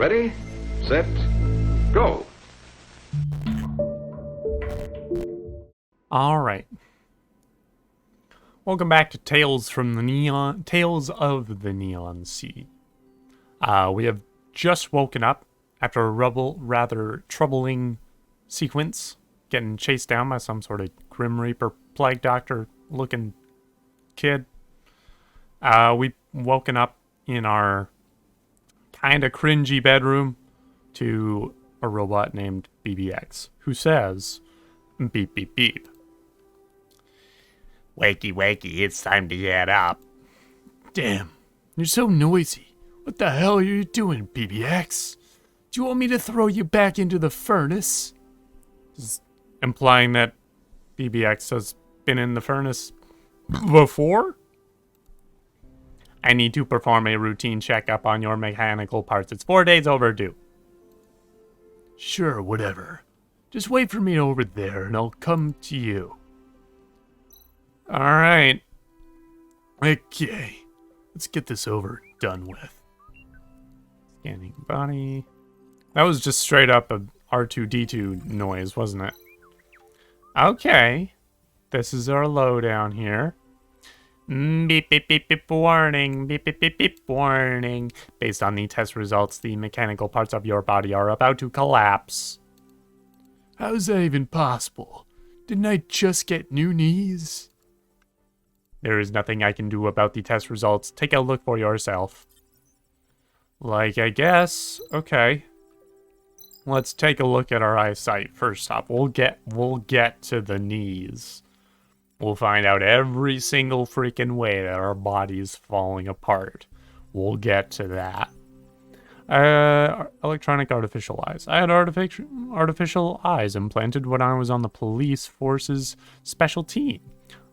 Ready, set, go. All right. Welcome back to Tales of the Neon Sea. We have just woken up after a rather troubling sequence, getting chased down by some sort of Grim Reaper plague doctor looking kid. We woken up in our kind of cringy bedroom to a robot named BBX, who says, beep, beep, beep. Wakey, wakey, it's time to get up. Damn, you're so noisy. What the hell are you doing, BBX? Do you want me to throw you back into the furnace? Implying that BBX has been in the furnace before? I need to perform a routine checkup on your mechanical parts. It's 4 days overdue. Sure, whatever. Just wait for me over there and I'll come to you. Alright. Okay, let's get this done with. Scanning body. That was just straight up a R2-D2 noise, wasn't it? Okay. This is our lowdown here. Beep, beep, beep, beep, warning. Beep, beep, beep, beep, warning. Based on the test results, the mechanical parts of your body are about to collapse. How is that even possible? Didn't I just get new knees? There is nothing I can do about the test results. Take a look for yourself. Like, I guess. Okay. Let's take a look at our eyesight first off. We'll get to the knees. We'll find out every single freaking way that our body is falling apart. We'll get to that. Electronic artificial eyes. I had artificial eyes implanted when I was on the police force's special team.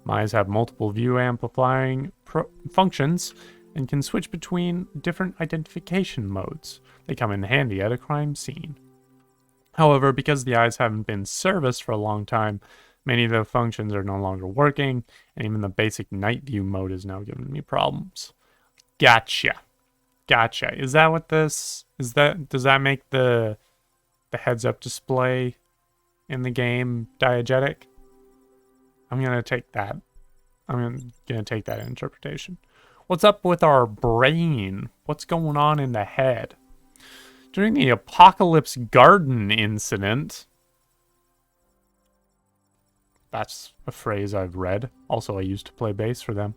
My eyes have multiple view amplifying functions and can switch between different identification modes. They come in handy at a crime scene. However, because the eyes haven't been serviced for a long time, many of the functions are no longer working, and even the basic night view mode is now giving me problems. Gotcha. Is that what this is? Does that make the heads-up display in the game diegetic? I'm gonna take that. I'm gonna take that interpretation. What's up with our brain? What's going on in the head? During the Apocalypse Garden incident, that's a phrase I've read. Also, I used to play bass for them.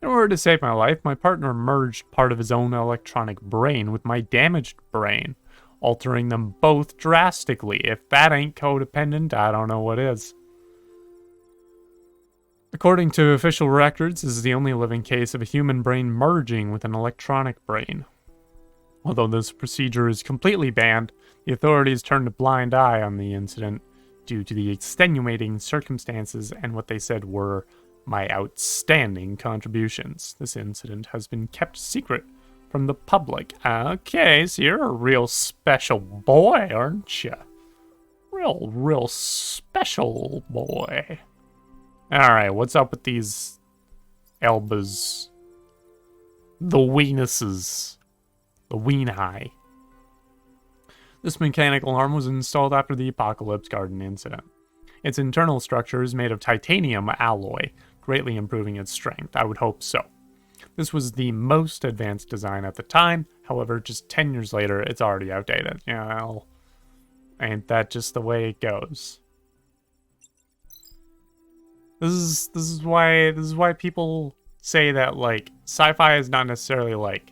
In order to save my life, my partner merged part of his own electronic brain with my damaged brain, altering them both drastically. If that ain't codependent, I don't know what is. According to official records, this is the only living case of a human brain merging with an electronic brain. Although this procedure is completely banned, the authorities turned a blind eye on the incident due to the extenuating circumstances and what they said were my outstanding contributions. This incident has been kept secret from the public. Okay, so you're a real special boy, aren't you? Real special boy. Alright, what's up with these elbows? The weenuses. The ween high. This mechanical arm was installed after the Apocalypse Garden incident. Its internal structure is made of titanium alloy, greatly improving its strength. I would hope so. This was the most advanced design at the time, however, just 10 years later, it's already outdated. Yeah, well, ain't that just the way it goes? This is why people say that, like, sci-fi is not necessarily like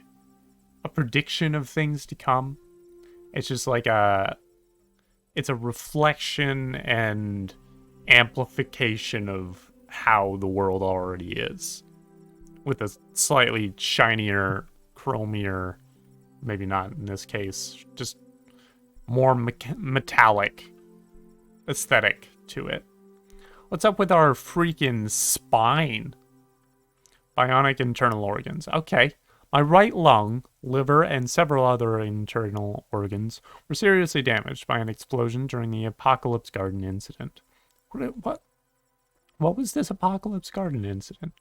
a prediction of things to come. It's just like it's a reflection and amplification of how the world already is, with a slightly shinier, chromier, maybe not in this case, just more metallic aesthetic to it. What's up with our freaking spine? Bionic internal organs. Okay. My right lung, liver, and several other internal organs were seriously damaged by an explosion during the Apocalypse Garden incident. What was this Apocalypse Garden incident?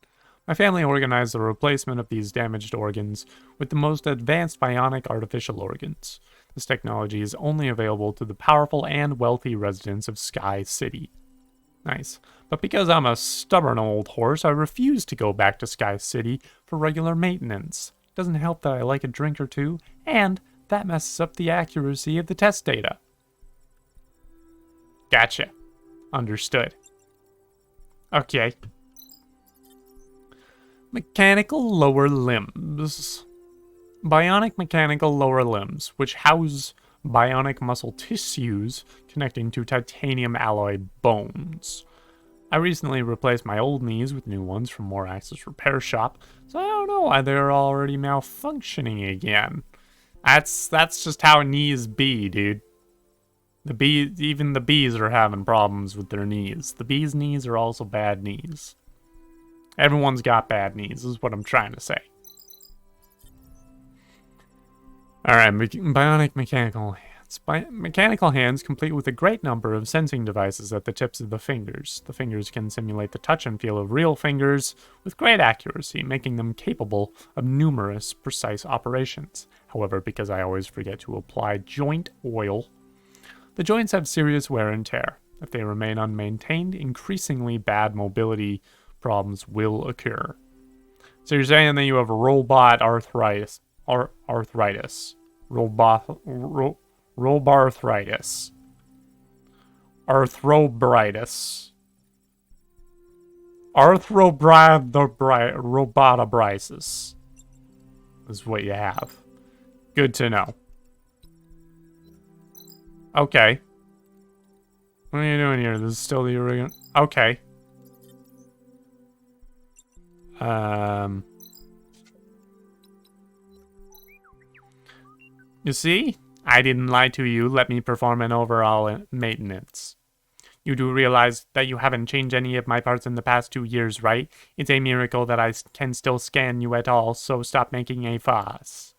My family organized the replacement of these damaged organs with the most advanced bionic artificial organs. This technology is only available to the powerful and wealthy residents of Sky City. Nice. But because I'm a stubborn old horse, I refuse to go back to Sky City for regular maintenance. Doesn't help that I like a drink or two, and that messes up the accuracy of the test data. Gotcha. Understood. Okay. Mechanical lower limbs. Bionic mechanical lower limbs, which house bionic muscle tissues connecting to titanium alloy bones. I recently replaced my old knees with new ones from More Access Repair Shop, so I don't know why they're already malfunctioning again. That's just how knees be, dude. Even the bees are having problems with their knees. The bees' knees are also bad knees. Everyone's got bad knees, is what I'm trying to say. Alright, bionic mechanical hands. Mechanical hands complete with a great number of sensing devices at the tips of the fingers. The fingers can simulate the touch and feel of real fingers with great accuracy, making them capable of numerous precise operations. However, because I always forget to apply joint oil, the joints have serious wear and tear. If they remain unmaintained, increasingly bad mobility problems will occur. So you're saying that you have robot arthritis. Arthritis. Robarthritis. Arthrobritis. Robotobritis is what you have. Good to know. Okay. What are you doing here? This is still the original. Okay. You see? I didn't lie to you. Let me perform an overall maintenance. You do realize that you haven't changed any of my parts in the past 2 years, right? It's a miracle that I can still scan you at all, so stop making a fuss.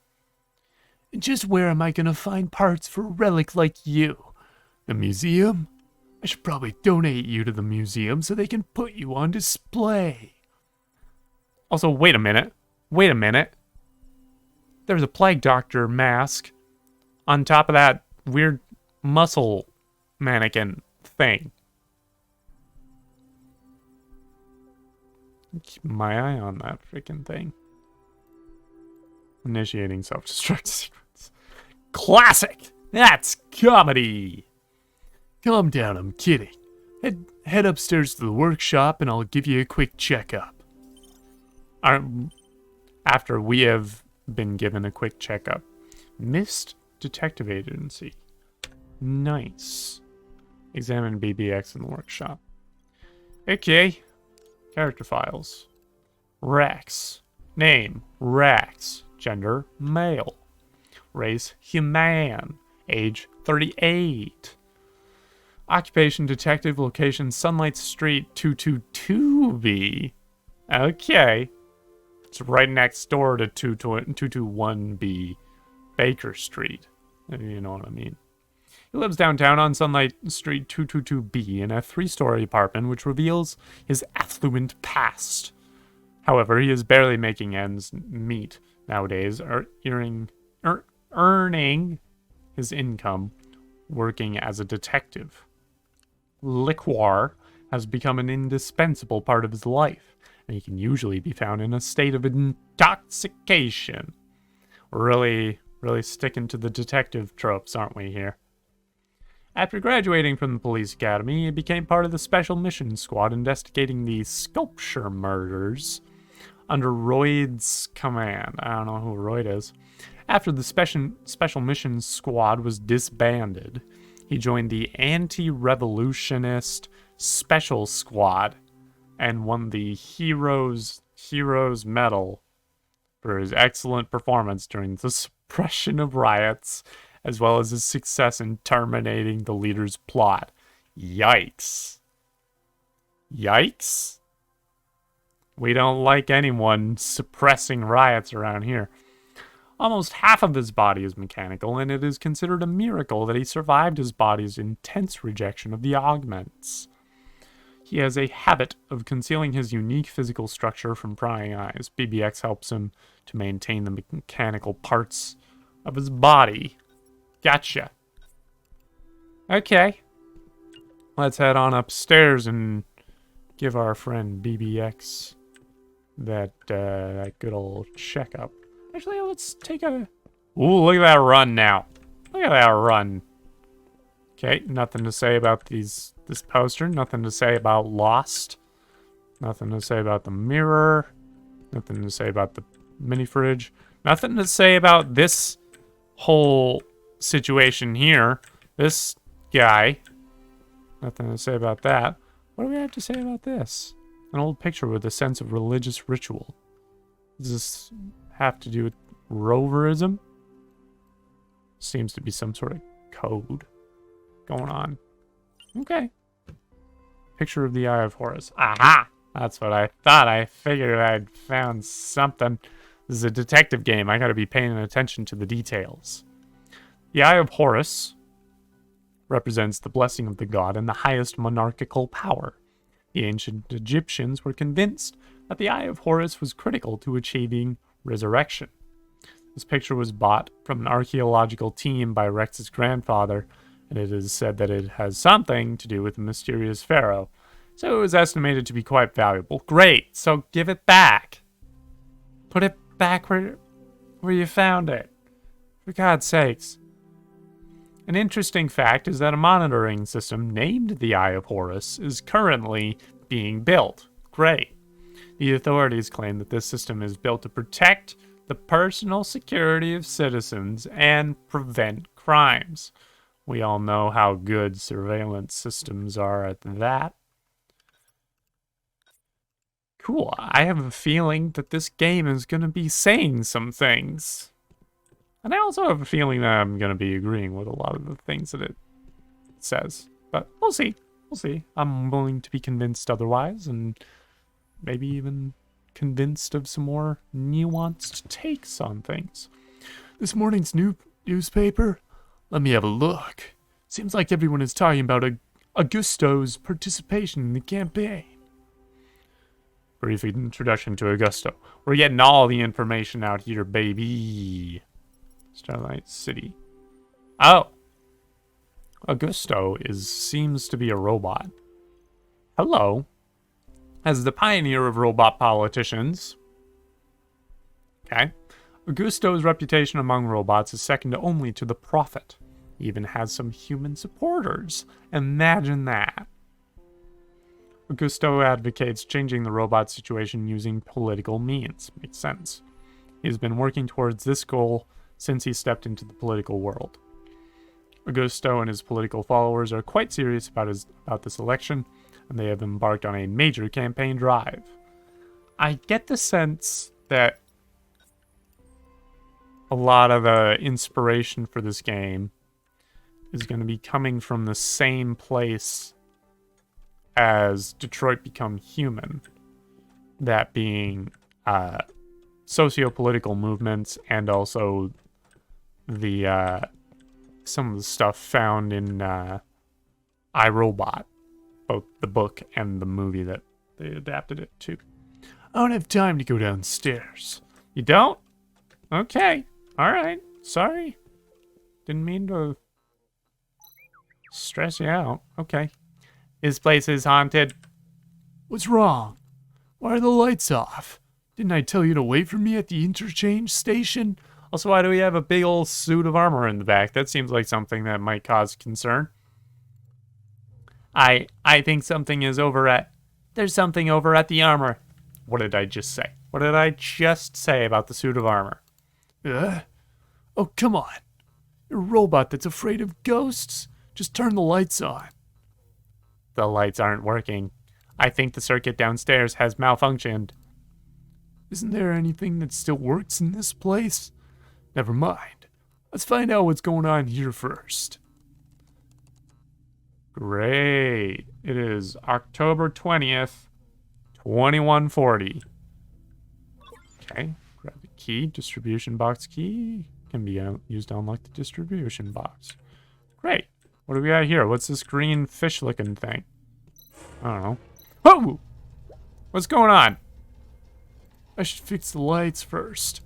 Just where am I gonna find parts for a relic like you? The museum? I should probably donate you to the museum so they can put you on display. Also, wait a minute. Wait a minute. There's a plague doctor mask on top of that weird muscle mannequin thing. Keep my eye on that freaking thing. Initiating self-destruct sequence. Classic! That's comedy! Calm down, I'm kidding. Head upstairs to the workshop and I'll give you a quick checkup. After we have been given a quick checkup. Mist Detective Agency. Nice. Examine BBX in the workshop. Okay. Character files. Rex. Name, Rex. Gender, male. Race, human. Age, 38. Occupation, detective. Location, Sunlight Street, 222B. Okay. It's right next door to 221B Baker Street. If you know what I mean. He lives downtown on Sunlight Street 222B in a 3-story apartment, which reveals his affluent past. However, he is barely making ends meet nowadays, earning his income working as a detective. Liquor has become an indispensable part of his life, and he can usually be found in a state of intoxication. We're really sticking to the detective tropes, aren't we here? After graduating from the police academy, he became part of the Special Mission Squad investigating the Sculpture murders under Royd's command. I don't know who Royd is. After the Special Mission Squad was disbanded, he joined the Anti-Revolutionist Special Squad and won the Heroes Medal for his excellent performance during the suppression of riots, as well as his success in terminating the leader's plot. Yikes. Yikes? We don't like anyone suppressing riots around here. Almost half of his body is mechanical, and it is considered a miracle that he survived his body's intense rejection of the augments. He has a habit of concealing his unique physical structure from prying eyes. BBX helps him to maintain the mechanical parts of his body. Gotcha. Okay. Let's head on upstairs and give our friend BBX that good old checkup. Actually, let's take a... Ooh, look at that run now. Look at that run. Okay, nothing to say about this poster. Nothing to say about Lost. Nothing to say about the mirror. Nothing to say about the mini fridge. Nothing to say about this whole situation here. This guy. Nothing to say about that. What do we have to say about this? An old picture with a sense of religious ritual. Does this have to do with roverism? Seems to be some sort of code going on. Okay. Picture of the Eye of Horus. Aha! That's what I thought. I figured I'd found something. This is a detective game. I gotta be paying attention to the details. The Eye of Horus represents the blessing of the god and the highest monarchical power. The ancient Egyptians were convinced that the Eye of Horus was critical to achieving resurrection. This picture was bought from an archaeological team by Rex's grandfather, and it is said that it has something to do with the mysterious pharaoh, so it was estimated to be quite valuable. Great, so give it back. Put it back where you found it. For God's sakes. An interesting fact is that a monitoring system named the Eye of Horus is currently being built. Great. The authorities claim that this system is built to protect the personal security of citizens and prevent crimes. We all know how good surveillance systems are at that. Cool. I have a feeling that this game is going to be saying some things. And I also have a feeling that I'm going to be agreeing with a lot of the things that it says. But we'll see. We'll see. I'm willing to be convinced otherwise, and maybe even convinced of some more nuanced takes on things. This morning's newspaper? Let me have a look. Seems like everyone is talking about Augusto's participation in the campaign. Brief introduction to Augusto. We're getting all the information out here, baby. Starlight City. Oh. Augusto seems to be a robot. Hello. As the pioneer of robot politicians. Okay. Augusto's reputation among robots is second only to the Prophet. He even has some human supporters. Imagine that. Augusto advocates changing the robot situation using political means. Makes sense. He's been working towards this goal since he stepped into the political world. Augusto and his political followers are quite serious about this election, and they have embarked on a major campaign drive. I get the sense that a lot of the inspiration for this game is going to be coming from the same place as Detroit Become Human, that being socio-political movements and also the some of the stuff found in iRobot, both the book and the movie that they adapted it to. I don't have time to go downstairs. You don't? Okay. All right. Sorry. Didn't mean to stress you out. Okay. This place is haunted. What's wrong? Why are the lights off? Didn't I tell you to wait for me at the Interchange Station? Also, why do we have a big old suit of armor in the back? That seems like something that might cause concern. I think something is over at... There's something over at the armor. What did I just say? What did I just say about the suit of armor? Oh, come on. You're a robot that's afraid of ghosts? Just turn the lights on. The lights aren't working. I think the circuit downstairs has malfunctioned. Isn't there anything that still works in this place? Never mind. Let's find out what's going on here first. Great. It is October 20th, 2140. Okay. Grab the key. Distribution box key. Can be used to unlock the distribution box. Great. What do we got here? What's this green fish-looking thing? I don't know. Oh! What's going on? I should fix the lights first.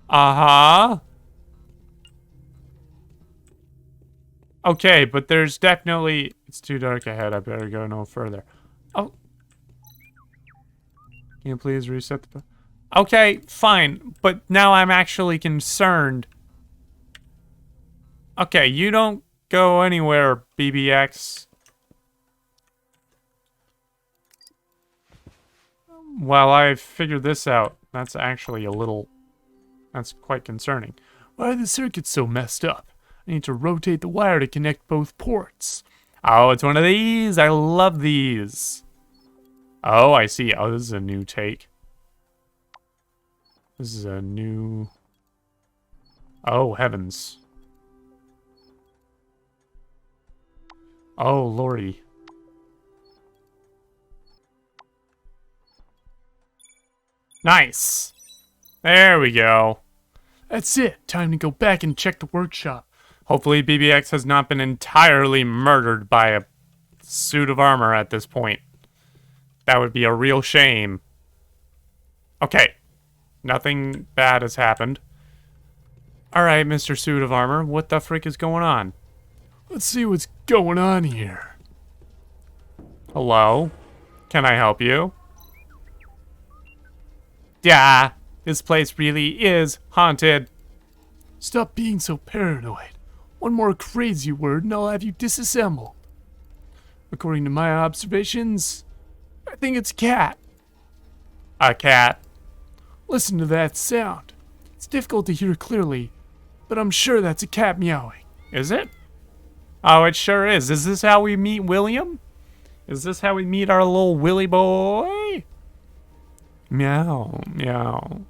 Uh-huh. Okay, but there's definitely... It's too dark ahead. I better go no further. Oh. Can you please reset the... Okay, fine. But now I'm actually concerned. Okay, you don't go anywhere, BBX. While I figure this out, that's actually a little... That's quite concerning. Why are the circuits so messed up? I need to rotate the wire to connect both ports. Oh, it's one of these. I love these. Oh, I see. Oh, this is a new take. This is a new... Oh, heavens. Oh, lordy. Nice. There we go. That's it. Time to go back and check the workshop. Hopefully BBX has not been entirely murdered by a suit of armor at this point. That would be a real shame. Okay. Nothing bad has happened. Alright, Mr. Suit of Armor, what the frick is going on? Let's see what's going on here. Hello? Can I help you? Yeah, this place really is haunted. Stop being so paranoid. One more crazy word and I'll have you disassembled. According to my observations, I think it's a cat. A cat? Listen to that sound. It's difficult to hear clearly, but I'm sure that's a cat meowing. Is it? Oh, it sure is. Is this how we meet William? Is this how we meet our little Willy boy? Meow, meow.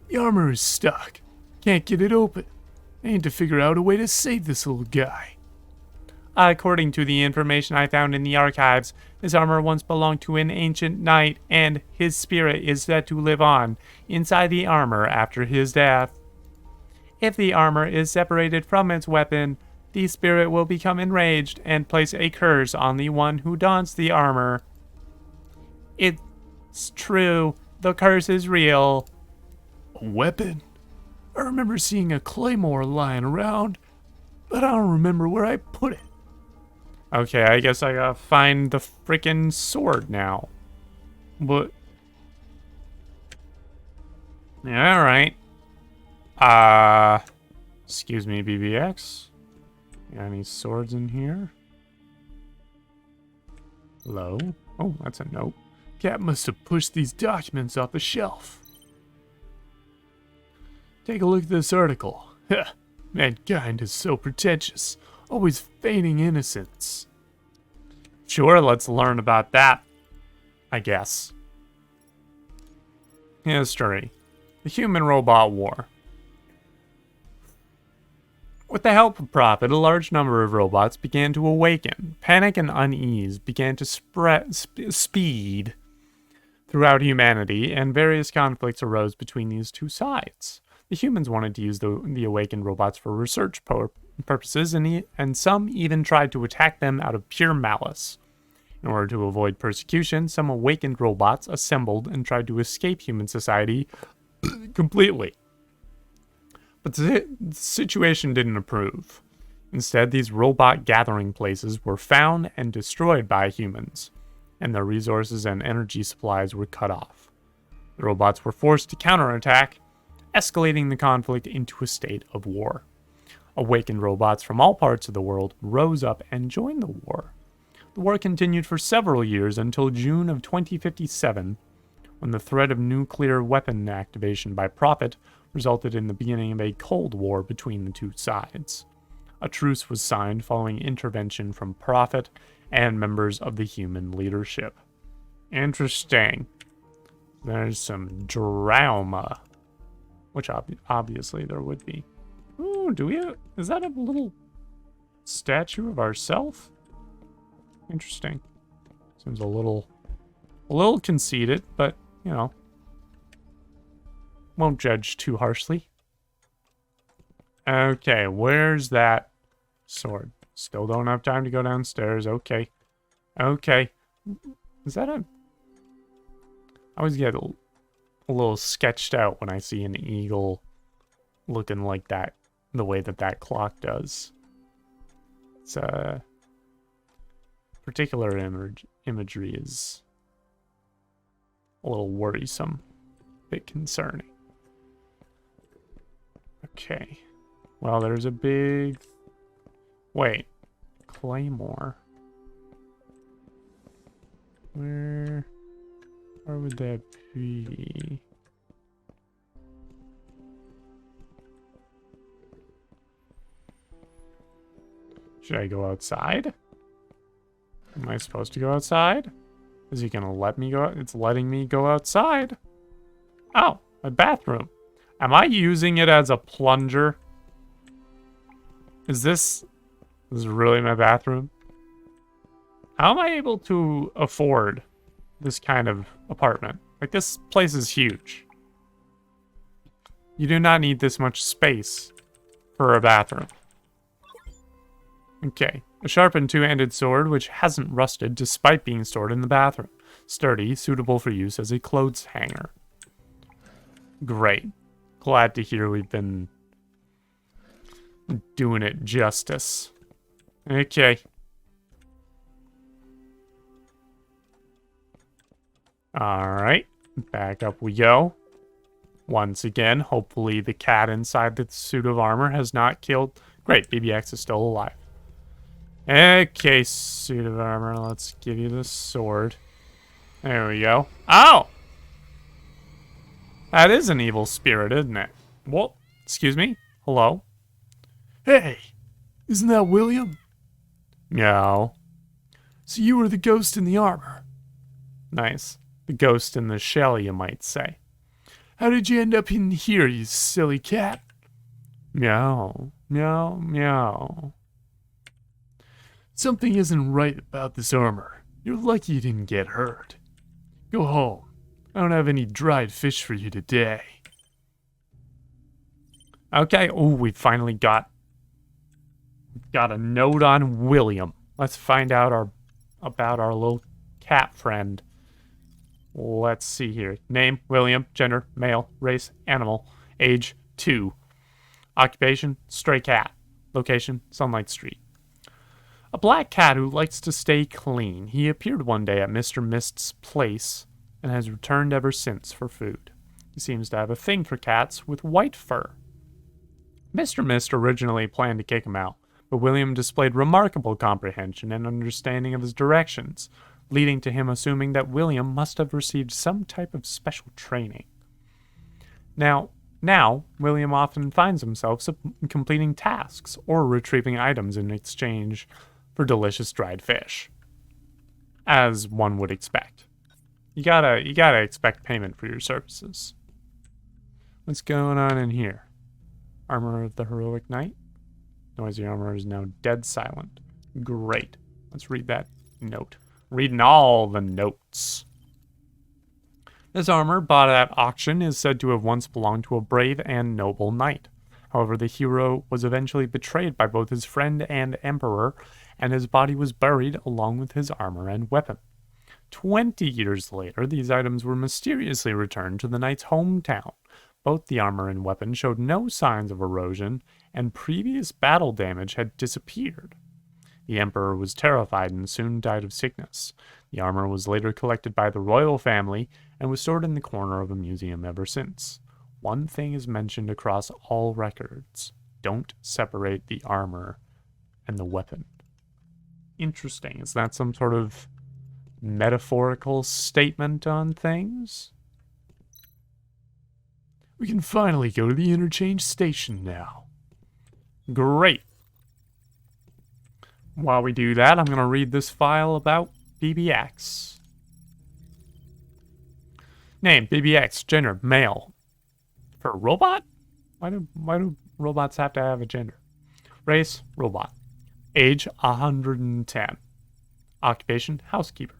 The armor is stuck. Can't get it open. I need to figure out a way to save this little guy. According to the information I found in the archives, this armor once belonged to an ancient knight, and his spirit is said to live on inside the armor after his death. If the armor is separated from its weapon, the spirit will become enraged and place a curse on the one who dons the armor. It's true, the curse is real. A weapon? I remember seeing a claymore lying around, but I don't remember where I put it. Okay, I guess I gotta find the frickin' sword now. But... Yeah, alright. Excuse me, BBX. Got any swords in here? Hello? Oh, that's a note. Cat must have pushed these documents off the shelf. Take a look at this article. Mankind is so pretentious, always feigning innocence. Sure, let's learn about that, I guess. History. The Human-Robot War. With the help of Prophet, a large number of robots began to awaken. Panic and unease began to speed throughout humanity, and various conflicts arose between these two sides. The humans wanted to use the awakened robots for research purposes, and some even tried to attack them out of pure malice. In order to avoid persecution, some awakened robots assembled and tried to escape human society completely. But the situation didn't improve. Instead, these robot gathering places were found and destroyed by humans, and their resources and energy supplies were cut off. The robots were forced to counterattack, escalating the conflict into a state of war. Awakened robots from all parts of the world rose up and joined the war. The war continued for several years until June of 2057, when the threat of nuclear weapon activation by Prophet resulted in the beginning of a Cold War between the two sides. A truce was signed following intervention from Prophet and members of the human leadership. Interesting. There's some drama. Which obviously there would be. Ooh, is that a little statue of ourself? Interesting. Seems a little conceited, but, you know, won't judge too harshly. Okay, where's that sword? Still don't have time to go downstairs. Okay. Okay. Is that a... I always get a little sketched out when I see an eagle looking like that, the way that that clock does. It's particular imagery is a little worrisome, a bit concerning. Okay. Well, there's a big... Wait. Claymore. Where would that be? Should I go outside? Am I supposed to go outside? Is he gonna let me go? It's letting me go outside. Oh, my bathroom. Am I using it as a plunger? Is this really my bathroom? How am I able to afford this kind of apartment? Like, this place is huge. You do not need this much space for a bathroom. Okay. A sharpened two-handed sword which hasn't rusted despite being stored in the bathroom. Sturdy, suitable for use as a clothes hanger. Great. Glad to hear we've been doing it justice. Okay. Alright. Back up we go. Once again, hopefully the cat inside the suit of armor has not killed... Great, BBX is still alive. Okay, suit of armor, let's give you the sword. There we go. Oh! That is an evil spirit, isn't it? Whoa, excuse me? Hello? Hey, isn't that William? No. So you were the ghost in the armor. Nice. The ghost in the shell, you might say. How did you end up in here, you silly cat? Meow. Meow, meow. Something isn't right about this armor. You're lucky you didn't get hurt. Go home. I don't have any dried fish for you today. Okay. Oh, we finally got a note on William. Let's find out about our little cat friend. Let's see here. Name, William. Gender, male. Race, animal. Age, 2. Occupation, stray cat. Location, Sunlight Street. A black cat who likes to stay clean. He appeared one day at Mr. Mist's place and has returned ever since for food. He seems to have a thing for cats with white fur. Mr. Mist originally planned to kick him out, but William displayed remarkable comprehension and understanding of his directions, leading to him assuming that William must have received some type of special training. Now, William often finds himself completing tasks or retrieving items in exchange for delicious dried fish. As one would expect. You gotta expect payment for your services. What's going on in here? Armor of the Heroic Knight? Noisy armor is now dead silent. Great. Let's read that note. Reading all the notes. This armor, bought at auction, is said to have once belonged to a brave and noble knight. However, the hero was eventually betrayed by both his friend and emperor, and his body was buried along with his armor and weapon. 20 years later, these items were mysteriously returned to the knight's hometown. Both the armor and weapon showed no signs of erosion, and previous battle damage had disappeared. The emperor was terrified and soon died of sickness. The armor was later collected by the royal family and was stored in the corner of a museum ever since. One thing is mentioned across all records. Don't separate the armor and the weapon. Interesting. Is that some sort of metaphorical statement on things? We can finally go to the Interchange Station now. Great. While we do that, I'm going to read this file about BBX. Name, BBX. Gender, male. For a robot? Why do robots have to have a gender? Race, robot. Age, 110. Occupation, housekeeper.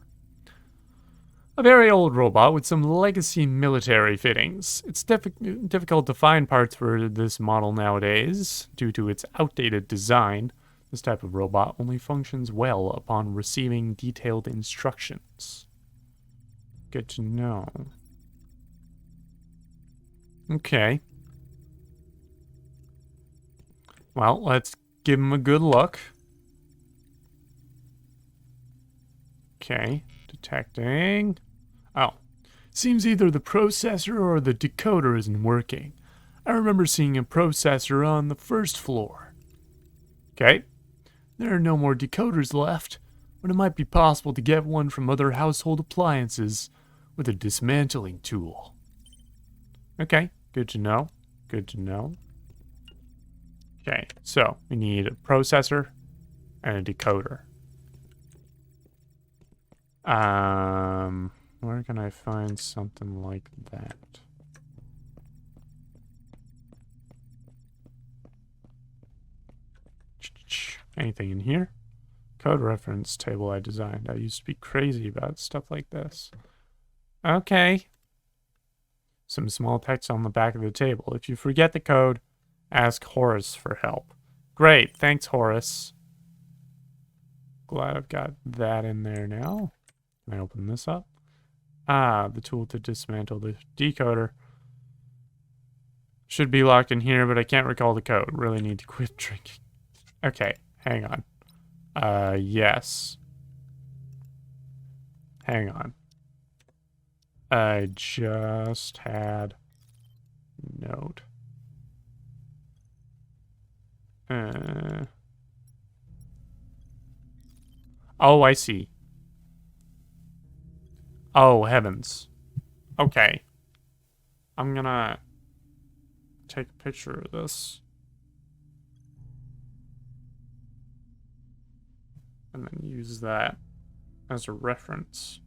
A very old robot with some legacy military fittings. It's difficult to find parts for this model nowadays due to its outdated design. This type of robot only functions well upon receiving detailed instructions. Good to know. Okay. Well, let's give him a good look. Okay, detecting. Oh, Seems either the processor or the decoder isn't working. I remember seeing a processor on the first floor. okay. There are no more decoders left, but it might be possible to get one from other household appliances with a dismantling tool. Okay, good to know. Good to know. Okay, so we need a processor and a decoder. Where can I find something like that? Anything in here? Code reference table I designed. I used to be crazy about stuff like this. Okay. Some small text on the back of the table. If you forget the code, ask Horace for help. Great, thanks, Horace. Glad I've got that in there now. Can I open this up? Ah, the tool to dismantle the decoder. Should be locked in here, but I can't recall the code. Really need to quit drinking. Okay, hang on. Yes. Hang on. I just had note. Oh, I see. Oh, heavens. Okay. I'm gonna take a picture of this. And then use that as a reference.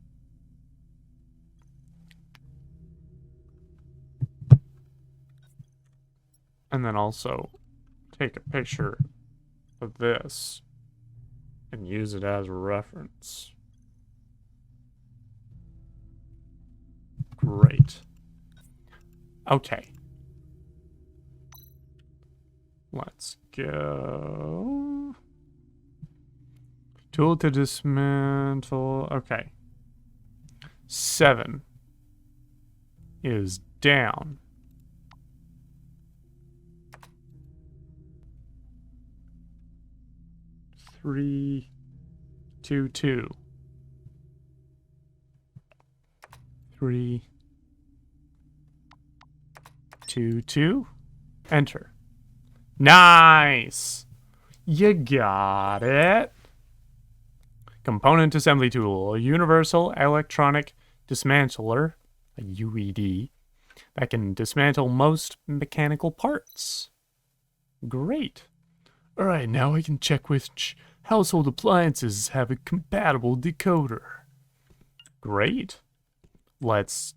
And then also take a picture of this and use it as a reference. Great. Okay. Let's go. Tool to dismantle. Okay. 7 is down. 3, 2, 2. 3, 2, 2. Enter. Nice! You got it. Component assembly tool. A universal electronic dismantler, a UED, that can dismantle most mechanical parts. Great. Alright, now I can check which household appliances have a compatible decoder. Great. Let's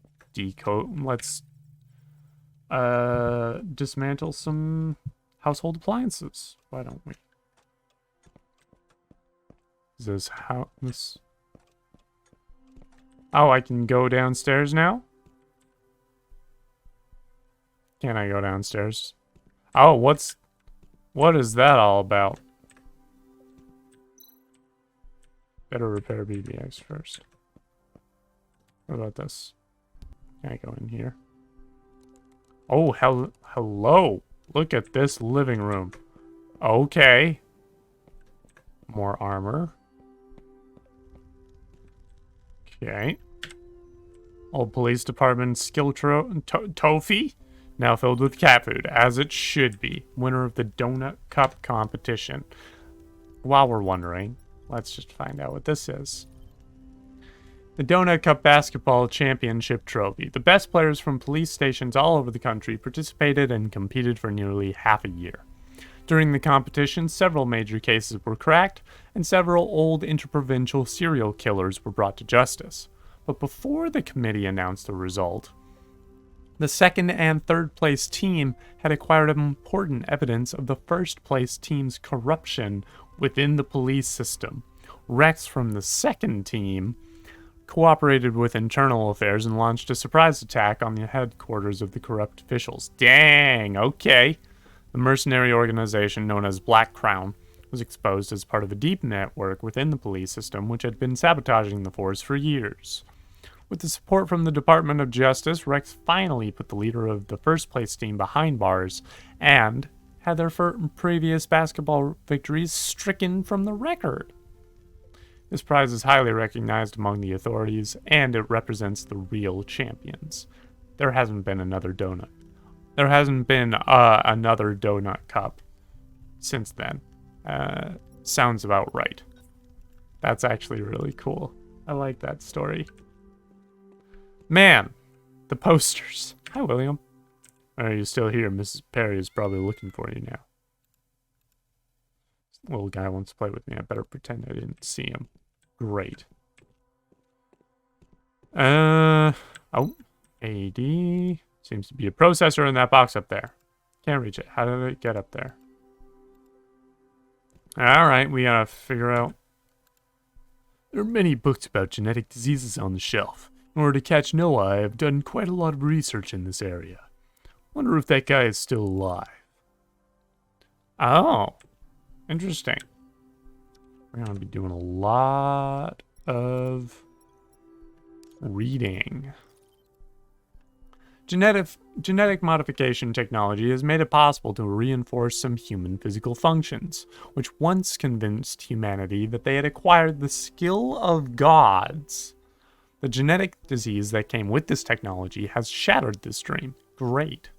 dismantle some household appliances. Why don't we? Is this how this? Oh, I can go downstairs now? Can I go downstairs? Oh, what is that all about? Better repair BBX first. What about this? Can I go in here? Oh, hello. Look at this living room. Okay. More armor. Okay. Old police department skill trophy. Now filled with cat food, as it should be. Winner of the Donut Cup competition. While we're wondering, let's just find out what this is. The Donut Cup Basketball Championship Trophy. The best players from police stations all over the country participated and competed for nearly half a year. During the competition, several major cases were cracked, and several old interprovincial serial killers were brought to justice. But before the committee announced the result, the second and third place team had acquired important evidence of the first place team's corruption within the police system. Rex from the second team cooperated with internal affairs and launched a surprise attack on the headquarters of the corrupt officials. Dang, okay. The mercenary organization known as Black Crown was exposed as part of a deep network within the police system which had been sabotaging the force for years. With the support from the Department of Justice, Rex finally put the leader of the first place team behind bars and had their previous basketball victories stricken from the record. This prize is highly recognized among the authorities, and it represents the real champions. There hasn't been another donut. There hasn't been another donut cup since then. Sounds about right. That's actually really cool. I like that story. Man, the posters. Hi, William. Are you still here? Mrs. Perry is probably looking for you now. This little guy wants to play with me. I better pretend I didn't see him. Great. Oh, AD. Seems to be a processor in that box up there. Can't reach it. How did it get up there? Alright, we gotta figure out. There are many books about genetic diseases on the shelf. In order to catch Noah, I have done quite a lot of research in this area. Wonder if that guy is still alive. Oh, interesting. We're going to be doing a lot of reading. Genetic modification technology has made it possible to reinforce some human physical functions, which once convinced humanity that they had acquired the skill of gods. The genetic disease that came with this technology has shattered this dream. Great.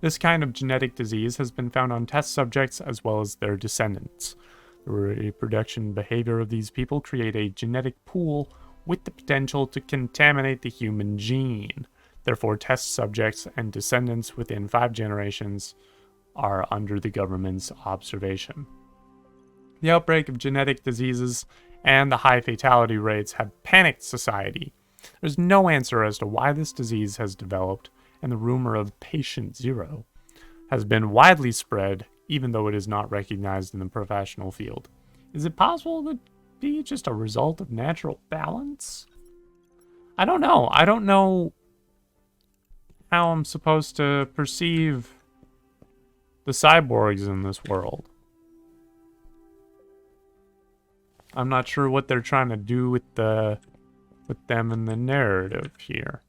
This kind of genetic disease has been found on test subjects as well as their descendants. The reproduction behavior of these people create a genetic pool with the potential to contaminate the human gene. Therefore, test subjects and descendants within 5 generations are under the government's observation. The outbreak of genetic diseases and the high fatality rates have panicked society. There's no answer as to why this disease has developed, and the rumor of Patient Zero has been widely spread, even though it is not recognized in the professional field. Is it possible to be just a result of natural balance? I don't know. I don't know how I'm supposed to perceive the cyborgs in this world. I'm not sure what they're trying to do with them in the narrative here.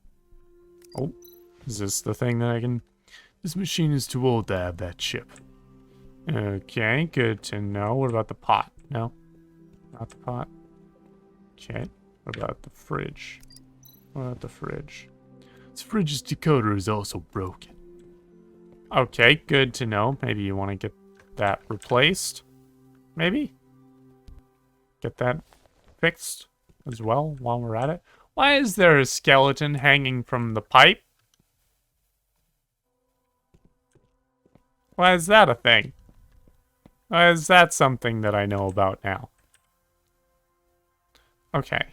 Oh, is this the thing that I can... This machine is too old to have that chip. Okay, good to know. What about the pot? No? Not the pot? Okay. What about the fridge? What about the fridge? This fridge's decoder is also broken. Okay, good to know. Maybe you want to get that replaced? Maybe? Get that fixed as well while we're at it. Why is there a skeleton hanging from the pipe? Why is that a thing? Why is that something that I know about now? Okay.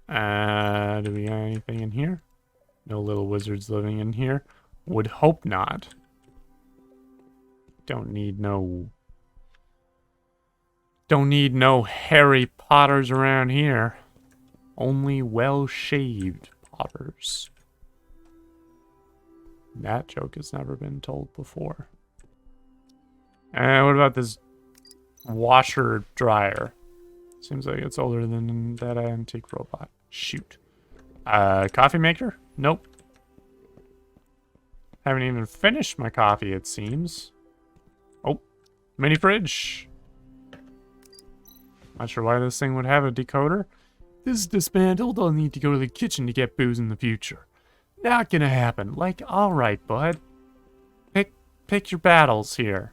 Do we got anything in here? No little wizards living in here. Would hope not. Don't need no Harry Potters around here. Only well-shaved Potters. That joke has never been told before. And what about this washer dryer? Seems like it's older than that antique robot. Shoot. Coffee maker? Nope. Haven't even finished my coffee, it seems. Oh, mini fridge. Not sure why this thing would have a decoder. This is dismantled. I'll need to go to the kitchen to get booze in the future. Not gonna happen. Like, alright, bud. Pick your battles here.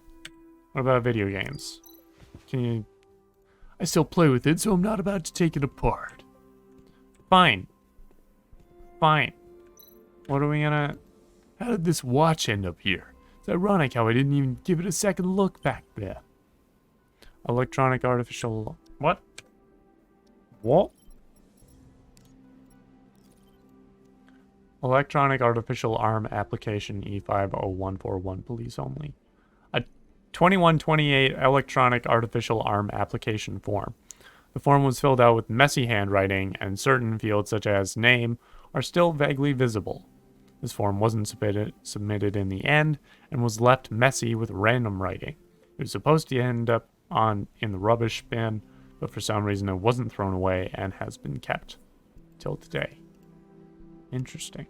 What about video games? Can you... I still play with it, so I'm not about to take it apart. Fine. Fine. What are we gonna... How did this watch end up here? It's ironic how I didn't even give it a second look back there. Electronic artificial... What? What? Electronic artificial arm application E50141 police only. A 2128 electronic artificial arm application form. The form was filled out with messy handwriting, and certain fields such as name are still vaguely visible. This form wasn't submitted in the end and was left messy with random writing. It was supposed to end up in the rubbish bin, but for some reason it wasn't thrown away and has been kept till today. Interesting.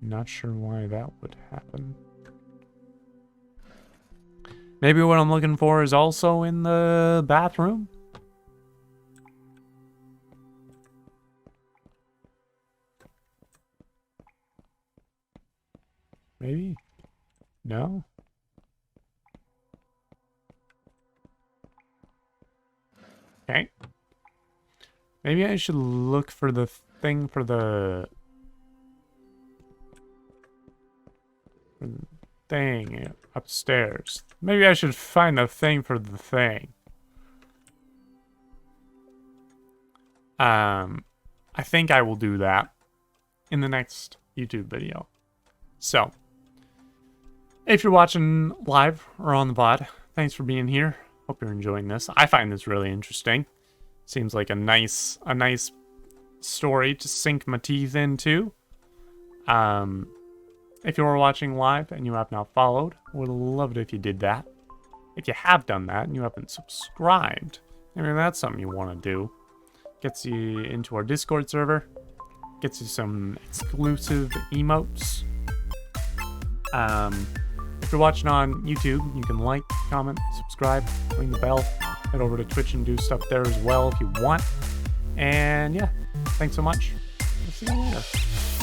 Not sure why that would happen. Maybe what I'm looking for is also in the bathroom? Maybe? No? Okay. Maybe I should look for the thing for the thing upstairs. Maybe I should find the thing for the thing. I think I will do that in the next YouTube video. So, if you're watching live or on the VOD, thanks for being here. Hope you're enjoying this. I find this really interesting. Seems like a nice story to sink my teeth into. If you are watching live and you have not followed, would love it if you did that. If you have done that and you haven't subscribed, maybe that's something you want to do. Gets you into our Discord server. Gets you some exclusive emotes. If you're watching on YouTube, you can like, comment, subscribe, ring the bell. Head over to Twitch and do stuff there as well if you want. And yeah, thanks so much. I'll see you later.